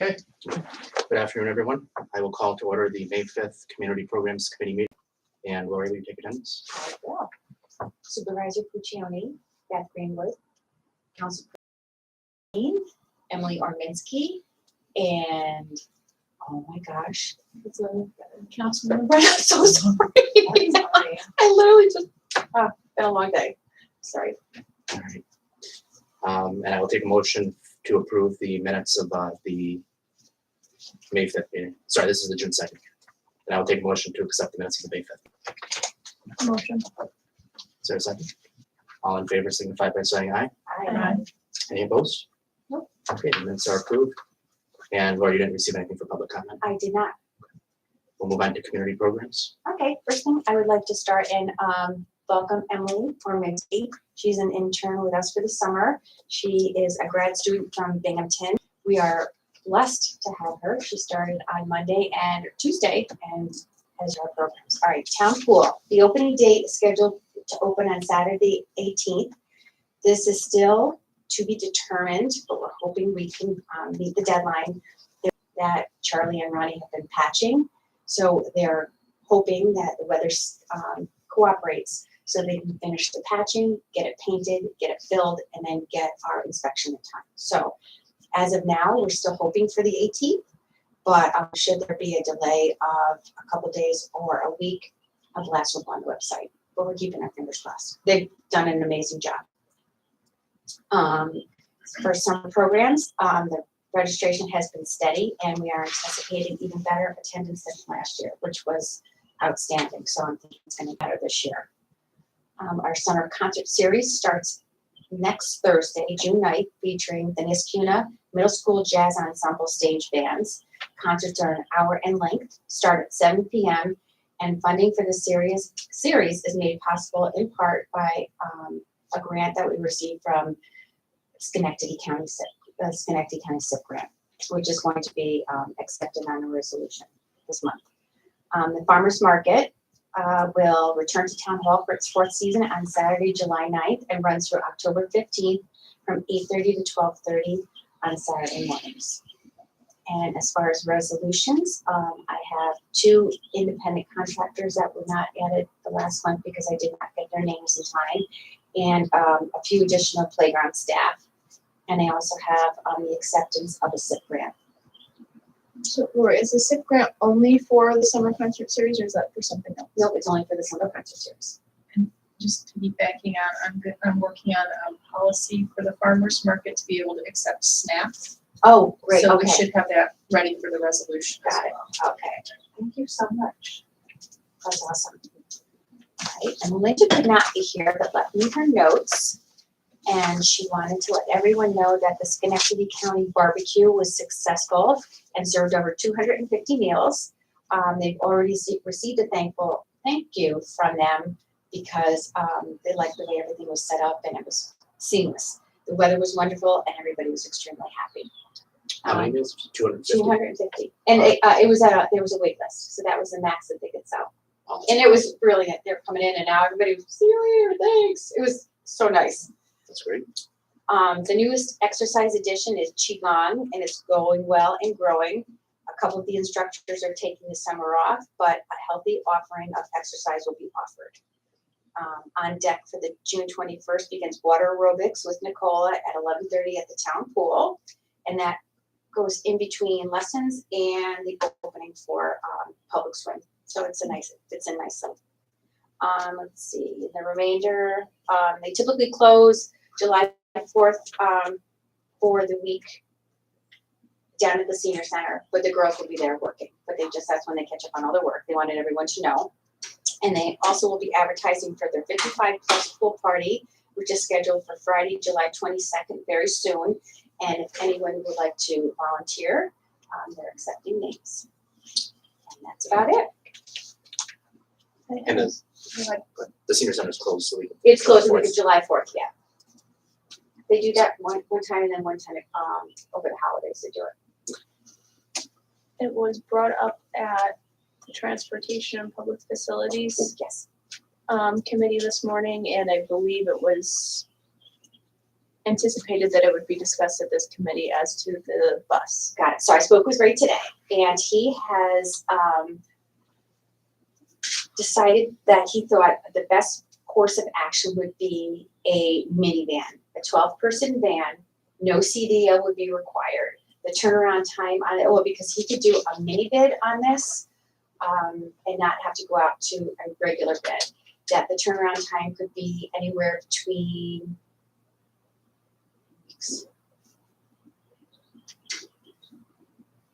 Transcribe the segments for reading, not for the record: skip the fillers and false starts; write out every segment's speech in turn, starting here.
Okay. Good afternoon, everyone. I will call to order the May 5th Community Programs Committee meeting. And Lori, will you take attendance? I will. Supervisor Puccioni, Beth Greenwood, Council President Emily Orminski, and oh my gosh, it's a Councilmember. I'm so sorry. I literally just been a long day. Sorry. All right. And I will take a motion to approve the minutes of the May 5th meeting. Sorry, this is the June 2nd. And I will take a motion to accept the minutes of the May 5th. Motion. Is there a second? All in favor signify by saying aye. Aye. Any opposed? Nope. Okay, the minutes are approved. And Lori, you didn't receive anything for public comment. I did not. We'll move on to community programs. Okay, first thing I would like to start and welcome Emily Orminski. She's an intern with us for the summer. She is a grad student from Binghamton. We are blessed to have her. She started on Monday and Tuesday and has our programs. All right, town pool. The opening date is scheduled to open on Saturday 18th. This is still to be determined, but we're hoping we can meet the deadline that Charlie and Ronnie have been patching. So they're hoping that the weather cooperates so they can finish the patching, get it painted, get it filled, and then get our inspection in time. So as of now, we're still hoping for the 18th, but should there be a delay of a couple days or a week, of the last one on the website. But we're keeping our fingers crossed. They've done an amazing job. For summer programs, the registration has been steady, and we are anticipating even better attendance than last year, which was outstanding. So I'm thinking it's going to be better this year. Our summer concert series starts next Thursday, June 9th, featuring the Niskuna Middle School Jazz Ensemble stage bands. Concerts are an hour in length, start at 7 p.m., and funding for the series is made possible in part by a grant that we received from Schenectady County SIP grant, which is going to be accepted on a resolution this month. The Farmers Market will return to Town Hall for its fourth season on Saturday, July 9th, and runs through October 15th from 8:30 to 12:30 on Saturday mornings. And as far as resolutions, I have 2 independent contractors that were not added the last month because I did not get their names in time, and a few additional playground staff. And I also have the acceptance of a SIP grant. So, Laura, is the SIP grant only for the summer concert series, or is that for something else? Nope, it's only for the summer concert series. Just to be backing on, I'm working on a policy for the farmers market to be able to accept SNAP. Oh, great, So okay. we should have that ready for the resolution as Got it. well. Okay, thank you so much. That's awesome. All right, and Linda could not be here, but left me her notes. And she wanted to let everyone know that the Schenectady County barbecue was successful and served over 250 meals. They've already received a thank you from them because they liked the way everything was set up and it was seamless. The weather was wonderful and everybody was extremely happy. How many meals? 250. 250. And there was a wait list, so that was the max that they could sell. Oh, And it was brilliant. They're coming in and now everybody was, see you later, thanks. It was so nice. that's great. The newest exercise edition is Qigong, and it's going well and growing. A couple of the instructors are taking the summer off, but a healthy offering of exercise will be offered. On deck for the June 21st begins water aerobics with Nicola at 11:30 at the town pool, and that goes in between lessons and the opening for public swim. So it's a nice thing. Let's see, the remainder, they typically close July 4th for the week down at the senior center, but the girls will be there working. But that's when they catch up on all their work. They wanted everyone to know. And they also will be advertising for their 55 plus pool party, which is scheduled for Friday, July 22nd, very soon. And if anyone would like to volunteer, they're accepting names. And that's about it. And the senior center is closed, so we. It's closed July until July 4th, yeah. They do that one time and then one time over the holidays they do it. It was brought up at the Transportation and Public Facilities Yes. Committee this morning, and I believe it was anticipated that it would be discussed at this committee as to the bus. Got it. So I spoke with Ray today, and he has decided that he thought the best course of action would be a minivan, a 12-person van. No CDL would be required. The turnaround time on it, well, because he could do a mini bid on this and not have to go out to a regular bid. That the turnaround time could be anywhere between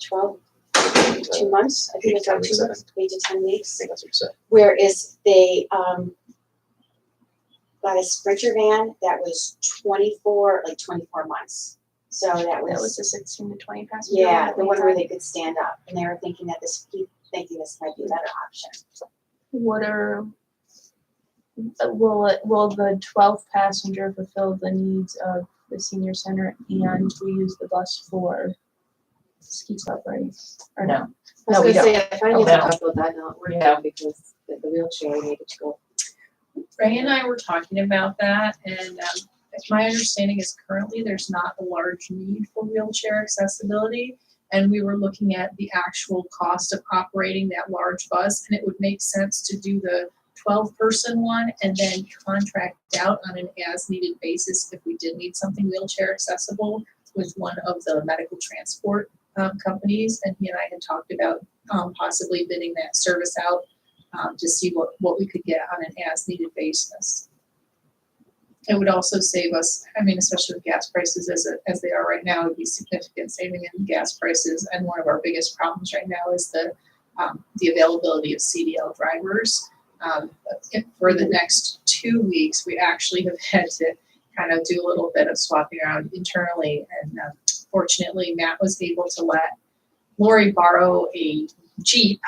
12, 2 months. I think it's around 2 months, 8 to 10 I weeks. think that's what you said. Whereas they got a Sprinter van that was 24 months. So that That was was, a 16 to 20 passenger. yeah, one the at one a where time. they could stand up, and they were thinking that this might be a better option. What are, will the 12 passenger fulfill the needs of the senior center and we use the bus for ski club, right? Or no? No. I No, was we gonna don't. say, I finally No. talked about that not working Yeah. because the wheelchair needed to go. Ray and I were talking about that, and my understanding is currently there's not a large need for wheelchair accessibility. And we were looking at the actual cost of operating that large bus, and it would make sense to do the 12-person one and then contract out on an as-needed basis if we did need something wheelchair accessible with one of the medical transport companies. And he and I had talked about possibly bidding that service out to see what we could get on an as-needed basis. It would also save us, I mean, especially with gas prices as they are right now, it would be significant saving in gas prices. And one of our biggest problems right now is the availability of CDL drivers. For the next 2 weeks, we actually have had to kind of do a little bit of swapping around internally. And fortunately, Matt was able to let Lori borrow a Jeep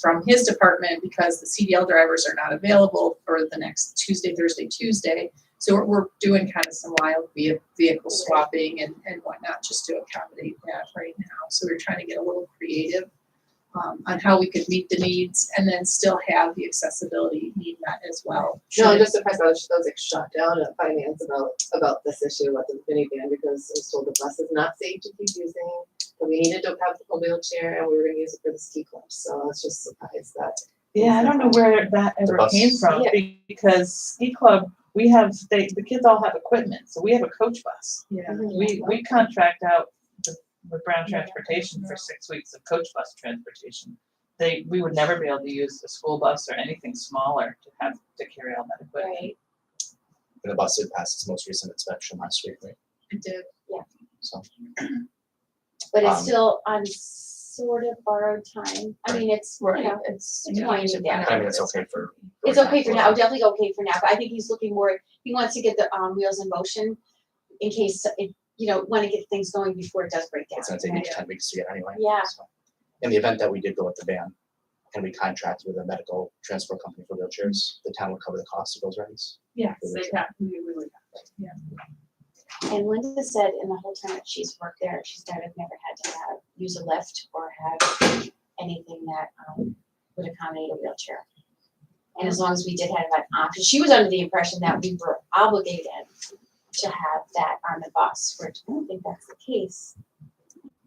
from his department because the CDL drivers are not available for the next Tuesday, Thursday, Tuesday. So we're doing kind of some wild vehicle swapping and whatnot just to accommodate that right now. So we're trying to get a little creative on how we could meet the needs and then still have the accessibility need met as well. No, I'm just surprised I was like shot down at finance about this issue with the minivan because I was told the bus is not safe to keep using. But we needed to have a wheelchair and we were gonna use it for the ski club, so I was just surprised that. Yeah, I don't know where that ever bus. came from, Yeah. because ski club, we have, the kids all have equipment, so we have a coach bus. Yeah. We contract out with Brown Transportation for 6 weeks of coach bus transportation. We would never be able to use a school bus or anything smaller to carry all that equipment. Right. And the bus did pass its most recent inspection last week, right? It did. So, But it's Um, still on sort of borrowed time. I mean, it's, you know, It's, it's you know, fine, use it yeah. I mean, it's okay for. it's okay for now, definitely okay for now, but I think he's looking more, he wants to get the wheels in motion in case, want to get things going before it does break down. It's gonna take right? 8 to 10 weeks to get anyway. Yeah. So, in the event that we did go with the van, and we contract with a medical transport company for wheelchairs, the town would cover the cost of those rides. Yes, we would have, yeah. And Linda said in the whole time that she's worked there, she's never had to use a lift or have anything that would accommodate a wheelchair. And as long as we did have that option, she was under the impression that we were obligated to have that on the bus, which I don't think that's the case.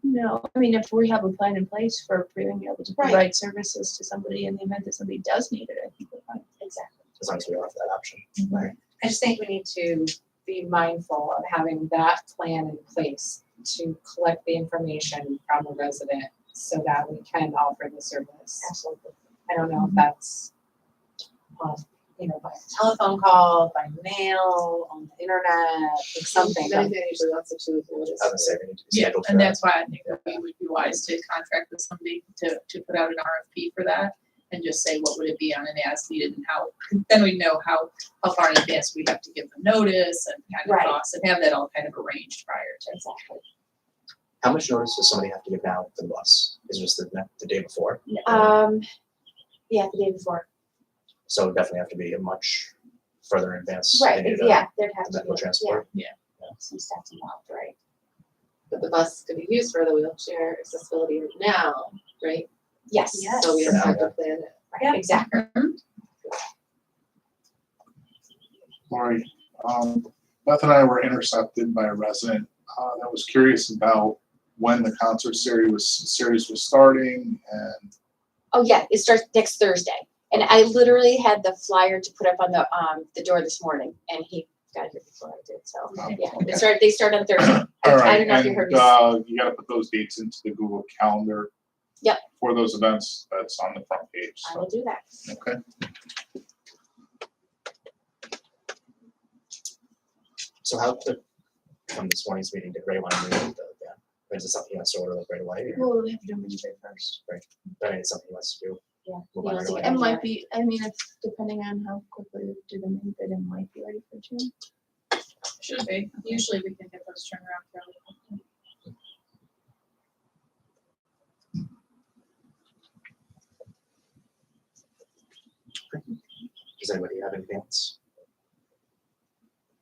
No, I mean, if we have a plan in place for being able to Right. provide services to somebody in the event that somebody does need it, I think we're fine. Exactly. As long as we offer that option. I just think we need to be mindful of having that plan in place to collect the information from a resident so that we can offer the service. Absolutely. I don't know if that's, by telephone call, by mail, on the internet, or something. Minivan usually wants to choose notice. I was gonna say, we need to be Yeah, scheduled for and that. that's why I think that we would be wise to contract with somebody to put out an RFP for that and just say what would it be on an as needed and how, then we know how far in advance we have to give them notice and kind of Right. costs and have that all kind of arranged prior to. Exactly. How much notice does somebody have to give now to the bus? Is it just the day before? Yeah, the day before. So it would definitely have to be a much further in advance. Right, than yeah, there'd have The to medical be, transport. some stuff involved, right? But the bus could be used for the wheelchair accessibility now, right? Yes. Yes. So we For just now, have to plan it. Right, exactly. Lori, Beth and I were intercepted by a resident that was curious about when the concert series was starting, and Oh, yeah, it starts next Thursday. And I literally had the flyer to put up on the door this morning, and he got here before I did, so, yeah. They start on Thursday. all I right, don't know if you heard me. you gotta put those dates into the Google Calendar. Yep. For those events, that's on the front page. I So, will do that. okay. So how could, from this morning's meeting, did Ray want to move the, yeah, is it something he wants to order like right away? Or, Well, we have to do them Wednesday first. I mean, it's something he wants to do. Yeah, Move he on wants to right get away. It Yeah. might be, I mean, it's depending on how quickly we do the main bid, it might be ready for June. Should be. Usually we can get those turned around fairly quickly. Does anybody have anything else?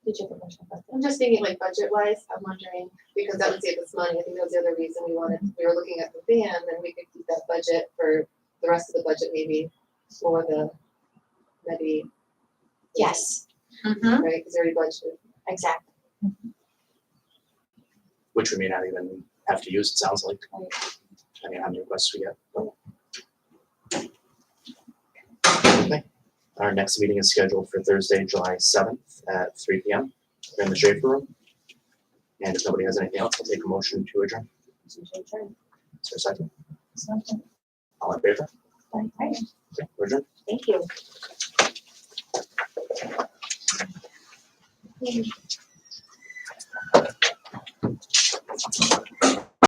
Did you have a question about that? I'm just thinking like budget wise, I'm wondering, because that would save us money, I think that was the other reason we were looking at the van, then we could keep that budget for the rest of the budget maybe for the Medi. Yes, Right, because already budgeted. exactly. Which we may not even have to use, it sounds like. Right. Depending on how many requests we get. Okay. Our next meeting is scheduled for Thursday, July 7th at 3 p.m. in the Schaefer Room. And if nobody has anything else, I'll take a motion to adjourn. Is there a second? Something. All in favor? Right. Okay, we're adjourned. Thank you.